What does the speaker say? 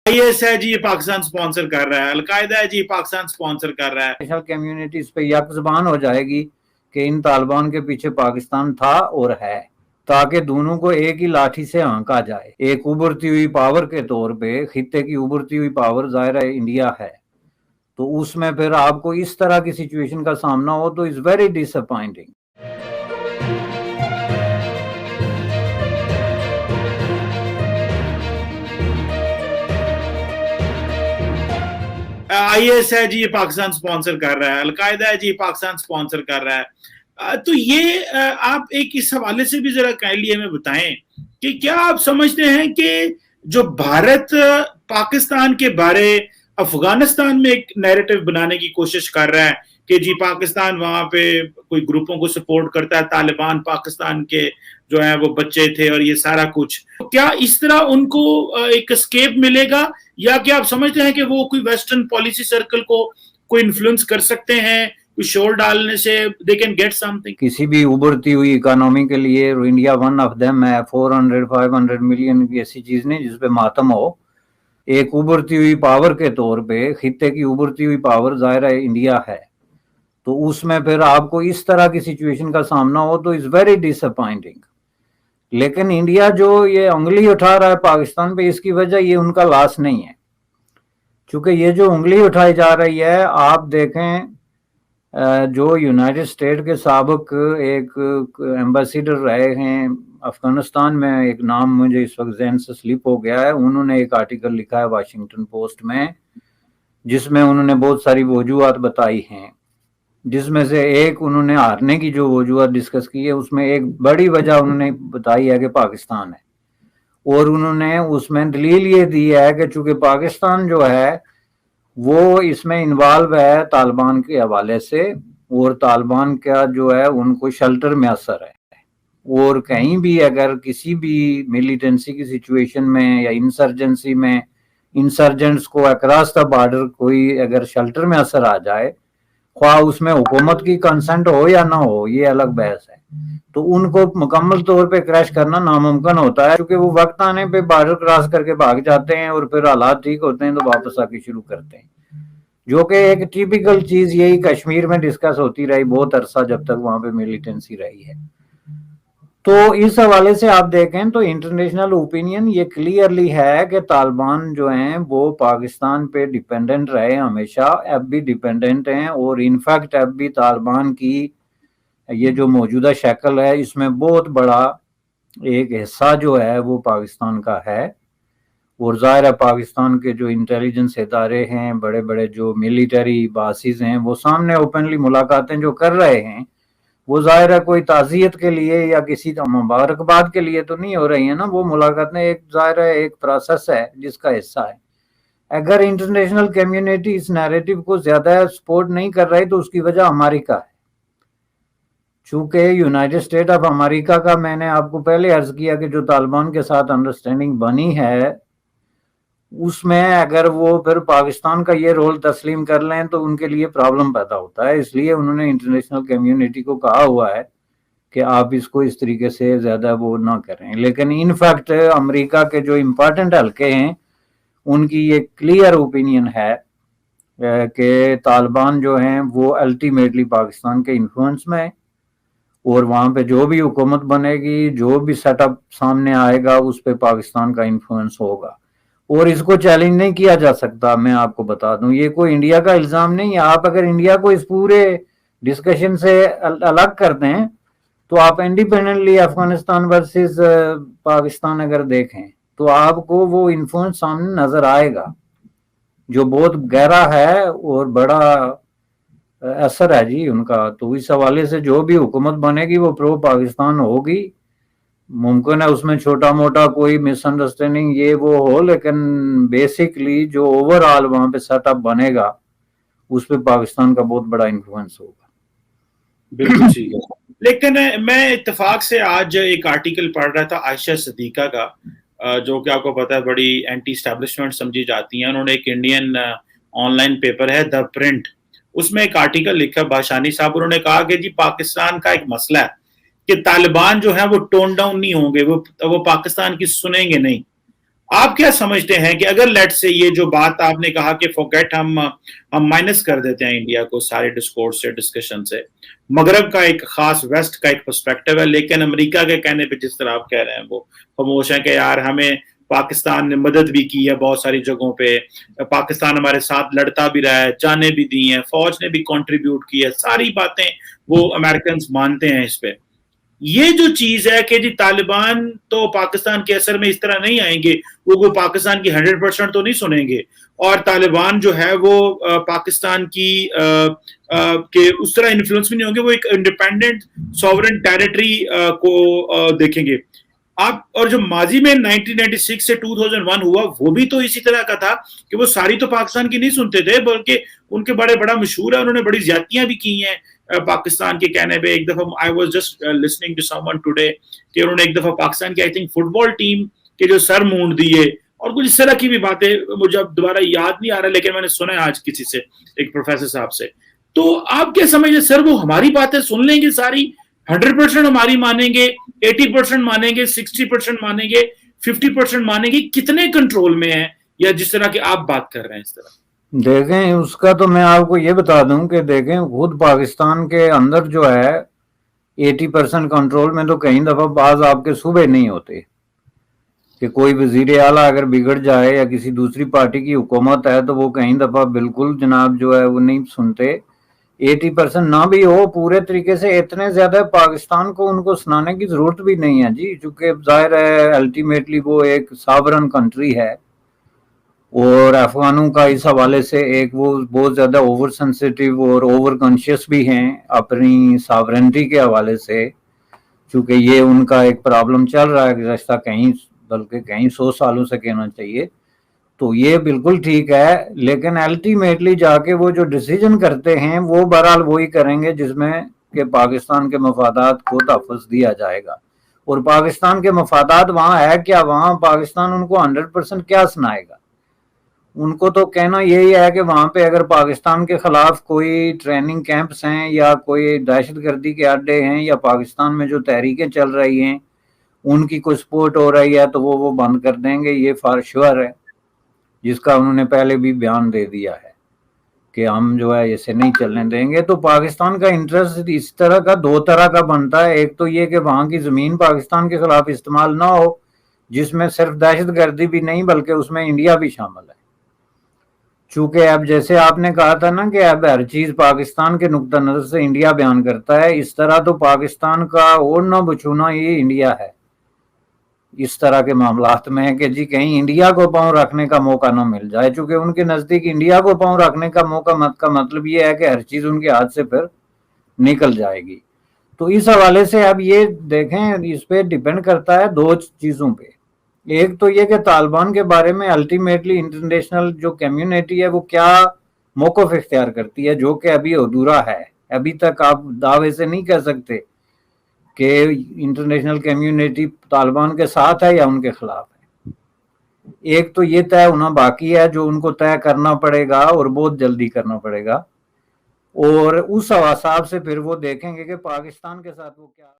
IS ہے جی یہ Pakistan sponsor کر رہا ہے، القاعدہ ہے جی پاکستان سپانسر کر رہا ہے. نیشنل کمیونٹی اس پہ یک زبان ہو جائے گی کہ ان طالبان کے پیچھے پاکستان تھا اور ہے، تاکہ دونوں کو ایک ہی لاٹھی سے ہانکا جائے. ایک ابھرتی ہوئی پاور کے طور پہ خطے کی ابھرتی ہوئی پاور ظاہر ہے انڈیا ہے، تو اس میں پھر آپ کو اس طرح کی سچویشن کا سامنا ہو تو it's very disappointing. IS ہے جی یہ پاکستان سپانسر کر رہا ہے، القاعدہ ہے جی پاکستان سپانسر کر رہا ہے. تو یہ آپ ایک اس حوالے سے بھی ذرا کائنڈلی ہمیں بتائیں کہ کیا آپ سمجھتے ہیں کہ جو بھارت پاکستان کے بارے افغانستان میں ایک نیریٹو بنانے کی کوشش کر رہا ہے کہ جی پاکستان وہاں پہ کوئی گروپوں کو سپورٹ کرتا ہے، طالبان پاکستان کے جو ہیں وہ بچے تھے اور یہ سارا کچھ، کیا اس طرح ان کو ایک اسکیپ ملے گا، یا کیا آپ سمجھتے ہیں کہ وہ کوئی ویسٹرن پالیسی سرکل کو کوئی انفلوئنس کر سکتے ہیں، کوئی شور ڈالنے سے they can get something؟ کسی بھی ابھرتی ہوئی اکانومی کے لیے انڈیا ون آف دیم ہے. 400-500 ملین کی ایسی چیز نہیں جس پہ ماتم ہو. ایک ابھرتی ہوئی پاور کے طور پہ خطے کی ابھرتی ہوئی پاور ظاہر ہے انڈیا ہے، تو اس میں پھر آپ کو اس طرح کی سچویشن کا سامنا ہو تو اٹس ویری ڈس اپوائنٹنگ. لیکن انڈیا جو یہ انگلی اٹھا رہا ہے پاکستان پہ، اس کی وجہ یہ ان کا لاس نہیں ہے، چونکہ یہ جو انگلی اٹھائی جا رہی ہے، آپ دیکھیں جو یونائٹڈ اسٹیٹ کے سابق ایک ایمبیسیڈر رہے ہیں افغانستان میں، ایک نام مجھے اس وقت ذہن سے سلپ ہو گیا ہے، انہوں نے ایک آرٹیکل لکھا ہے واشنگٹن پوسٹ میں جس میں انہوں نے بہت ساری وجوہات بتائی ہیں، جس میں سے ایک انہوں نے ہارنے کی جو وجوہات ڈسکس کی ہے اس میں ایک بڑی وجہ انہوں نے بتائی ہے کہ پاکستان ہے، اور انہوں نے اس میں دلیل یہ دی ہے کہ چونکہ پاکستان جو ہے وہ اس میں انوالو ہے طالبان کے حوالے سے، اور طالبان کا جو ہے ان کو شیلٹر میں اثر ہے، اور کہیں بھی اگر کسی بھی ملیٹنسی کی سچویشن میں یا انسرجنسی میں انسرجنٹس کو اکراس دا بارڈر کوئی اگر شیلٹر میں اثر آ جائے، خواہ اس میں حکومت کی کنسنٹ ہو یا نہ ہو، یہ الگ بحث ہے، تو ان کو مکمل طور پہ کریش کرنا ناممکن ہوتا ہے، کیونکہ وہ وقت آنے پہ بارڈر کراس کر کے بھاگ جاتے ہیں اور پھر حالات ٹھیک ہوتے ہیں تو واپس آ کے شروع کرتے ہیں، جو کہ ایک ٹیپیکل چیز یہی کشمیر میں ڈسکس ہوتی رہی بہت عرصہ جب تک وہاں پہ ملیٹنسی رہی ہے. تو اس حوالے سے آپ دیکھیں تو انٹرنیشنل اوپینین یہ کلیئرلی ہے کہ طالبان جو ہیں وہ پاکستان پہ ڈیپینڈنٹ رہے ہمیشہ، اب بھی ڈیپینڈنٹ ہیں، اور انفیکٹ اب بھی طالبان کی یہ جو موجودہ شکل ہے اس میں بہت بڑا ایک حصہ جو ہے وہ پاکستان کا ہے، اور ظاہر ہے پاکستان کے جو انٹیلیجنس ادارے ہیں، بڑے بڑے جو ملیٹری باسز ہیں، وہ سامنے اوپنلی ملاقاتیں جو کر رہے ہیں، وہ ظاہر ہے کوئی تعزیت کے لیے یا کسی مبارکباد کے لیے تو نہیں ہو رہی ہیں نا، وہ ملاقاتیں ایک ظاہر ہے ایک پروسیس ہے جس کا حصہ ہے. اگر انٹرنیشنل کمیونٹی اس نیریٹو کو زیادہ سپورٹ نہیں کر رہی تو اس کی وجہ امریکہ ہے، چونکہ یونائٹڈ اسٹیٹ آف امریکہ کا میں نے آپ کو پہلے عرض کیا کہ جو طالبان کے ساتھ انڈرسٹینڈنگ بنی ہے اس میں اگر وہ پھر پاکستان کا یہ رول تسلیم کر لیں تو ان کے لیے پرابلم پیدا ہوتا ہے، اس لیے انہوں نے انٹرنیشنل کمیونٹی کو کہا ہوا ہے کہ آپ اس کو اس طریقے سے زیادہ وہ نہ کریں. لیکن ان فیکٹ امریکہ کے جو امپارٹنٹ حلقے ہیں ان کی یہ کلیئر اوپینین ہے کہ طالبان جو ہیں وہ الٹیمیٹلی پاکستان کے انفلوئنس میں، اور وہاں پہ جو بھی حکومت بنے گی، جو بھی سیٹ اپ سامنے آئے گا اس پہ پاکستان کا انفلوئنس ہوگا، اور اس کو چیلنج نہیں کیا جا سکتا. میں آپ کو بتا دوں یہ کوئی انڈیا کا الزام نہیں ہے. آپ اگر انڈیا کو اس پورے ڈسکشن سے الگ کر دیں تو آپ انڈیپینڈنٹلی افغانستان ورسز پاکستان اگر دیکھیں تو آپ کو وہ انفلوئنس سامنے نظر آئے گا جو بہت گہرا ہے اور بڑا اثر ہے جی ان کا. تو اس حوالے سے جو بھی حکومت بنے گی وہ پرو پاکستان ہوگی. ممکن ہے اس میں چھوٹا موٹا کوئی مس انڈرسٹینڈنگ یہ وہ ہو، لیکن بیسکلی جو اوور آل وہاں پہ سیٹ اپ بنے گا اس پہ پاکستان کا بہت بڑا انفلوئنس ہوگا. بالکل ٹھیک ہے. لیکن میں اتفاق سے آج ایک آرٹیکل پڑھ رہا تھا عائشہ صدیقہ کا، جو کہ آپ کو پتا ہے بڑی اینٹی اسٹیبلشمنٹ سمجھی جاتی ہیں. انہوں نے ایک انڈین آن لائن پیپر ہے دا پرنٹ، اس میں ایک آرٹیکل لکھا باشانی صاحب. انہوں نے کہا کہ جی پاکستان کا ایک مسئلہ ہے کہ طالبان جو ہیں وہ ٹون ڈاؤن نہیں ہوں گے، وہ پاکستان کی سنیں گے نہیں، آپ کیا سمجھتے ہیں کہ اگر لیٹ سے یہ جو بات آپ نے کہا کہ فوگیٹ ہم مائنس کر دیتے ہیں انڈیا کو سارے ڈسکورس سے ڈسکشن سے، مغرب کا ایک خاص ویسٹ کا ایک پرسپیکٹو ہے، لیکن امریکہ کے کہنے پہ جس طرح آپ کہہ رہے ہیں وہ خاموش ہیں کہ یار ہمیں پاکستان نے مدد بھی کی ہے بہت ساری جگہوں پہ، پاکستان ہمارے ساتھ لڑتا بھی رہا ہے، جانیں بھی دی ہیں، فوج نے بھی کنٹریبیوٹ کی ہے، ساری باتیں وہ امریکنز مانتے ہیں اس پہ. یہ جو چیز ہے کہ جی طالبان تو پاکستان کے اثر میں اس طرح نہیں آئیں گے، وہ پاکستان کی 100% تو نہیں سنیں گے، اور طالبان جو ہے وہ پاکستان کی کہ اس طرح انفلوئنس بھی نہیں ہوں گے، وہ ایک انڈیپینڈنٹ سوورن ٹیریٹری کو دیکھیں گے. آپ اور جو ماضی میں 1996 سے 2001 ہوا وہ بھی تو اسی طرح کا تھا کہ وہ ساری تو پاکستان کی نہیں سنتے تھے، بلکہ ان کے بڑا مشہور ہے، انہوں نے بڑی زیادتیاں بھی کی ہیں پاکستان کے کہنے پہ. ایک دفعہ I was just listening to someone today کہ انہوں نے ایک دفعہ پاکستان کی I think football team کے جو سر مونڈ دیے اور کچھ اس طرح کی بھی باتیں، مجھے اب دوبارہ یاد نہیں آ رہا، لیکن میں نے سنا ہے آج کسی سے، ایک پروفیسر صاحب سے. تو آپ کیا سمجھیں سر، وہ ہماری باتیں سن لیں گے ساری، 100% ہماری مانیں گے، 80% مانیں گے، 60% مانیں گے، 50% مانیں گے؟ کتنے کنٹرول میں ہیں یا جس طرح کہ آپ بات کر رہے ہیں اس طرح؟ دیکھیں اس کا تو میں آپ کو یہ بتا دوں کہ دیکھیں خود پاکستان کے اندر جو ہے 80% کنٹرول میں تو کئی دفعہ بعض آپ کے صوبے نہیں ہوتے، کہ کوئی وزیر اعلیٰ اگر بگڑ جائے یا کسی دوسری پارٹی کی حکومت ہے تو وہ کئی دفعہ بالکل جناب جو ہے وہ نہیں سنتے. 80% نہ بھی ہو پورے طریقے سے، اتنے زیادہ پاکستان کو ان کو سنانے کی ضرورت بھی نہیں ہے جی، چونکہ ظاہر ہے الٹیمیٹلی وہ ایک ساورن کنٹری ہے، اور افغانوں کا اس حوالے سے ایک وہ بہت زیادہ اوور سینسیٹیو اور اوور کانشیس بھی ہیں اپنی ساورنٹی کے حوالے سے، چونکہ یہ ان کا ایک پرابلم چل رہا ہے گزشتہ بلکہ کئی 100 سالوں سے کہنا چاہیے. تو یہ بالکل ٹھیک ہے، لیکن الٹیمیٹلی جا کے وہ جو ڈیسیجن کرتے ہیں وہ بہرحال وہی کریں گے جس میں کہ پاکستان کے مفادات کو تحفظ دیا جائے گا. اور پاکستان کے مفادات وہاں ہے کیا؟ وہاں پاکستان ان کو 100% کیا سنائے گا؟ ان کو تو کہنا یہی ہے کہ وہاں پہ اگر پاکستان کے خلاف کوئی ٹریننگ کیمپس ہیں یا کوئی دہشت گردی کے اڈے ہیں یا پاکستان میں جو تحریکیں چل رہی ہیں ان کی کوئی سپورٹ ہو رہی ہے تو وہ بند کر دیں گے، یہ فار شور ہے، جس کا انہوں نے پہلے بھی بیان دے دیا ہے کہ ہم جو ہے اسے نہیں چلنے دیں گے. تو پاکستان کا انٹرسٹ اس طرح کا 2 طرح کا بنتا ہے، ایک تو یہ کہ وہاں کی زمین پاکستان کے خلاف استعمال نہ ہو، جس میں صرف دہشت گردی بھی نہیں بلکہ اس میں انڈیا بھی شامل ہے. چونکہ اب جیسے آپ نے کہا تھا نا کہ اب ہر چیز پاکستان کے نقطہ نظر سے انڈیا بیان کرتا ہے، اس طرح تو پاکستان کا اوڑھنا بچھونا یہ انڈیا ہے اس طرح کے معاملات میں، کہ جی کہیں انڈیا کو پاؤں رکھنے کا موقع نہ مل جائے، چونکہ ان کے نزدیک انڈیا کو پاؤں رکھنے کا موقع کا مطلب یہ ہے کہ ہر چیز ان کے ہاتھ سے پھر نکل جائے گی. تو اس حوالے سے اب یہ دیکھیں اس پہ ڈیپینڈ کرتا ہے 2 چیزوں پہ. ایک تو یہ کہ طالبان کے بارے میں الٹیمیٹلی انٹرنیشنل جو کمیونٹی ہے وہ کیا موقف اختیار کرتی ہے، جو کہ ابھی ادھورا ہے. ابھی تک آپ دعوے سے نہیں کہہ سکتے کہ انٹرنیشنل کمیونٹی طالبان کے ساتھ ہے یا ان کے خلاف ہے. ایک تو یہ طے ہونا باقی ہے جو ان کو طے کرنا پڑے گا اور بہت جلدی کرنا پڑے گا، اور اس حساب سے پھر وہ دیکھیں گے کہ پاکستان کے ساتھ وہ کیا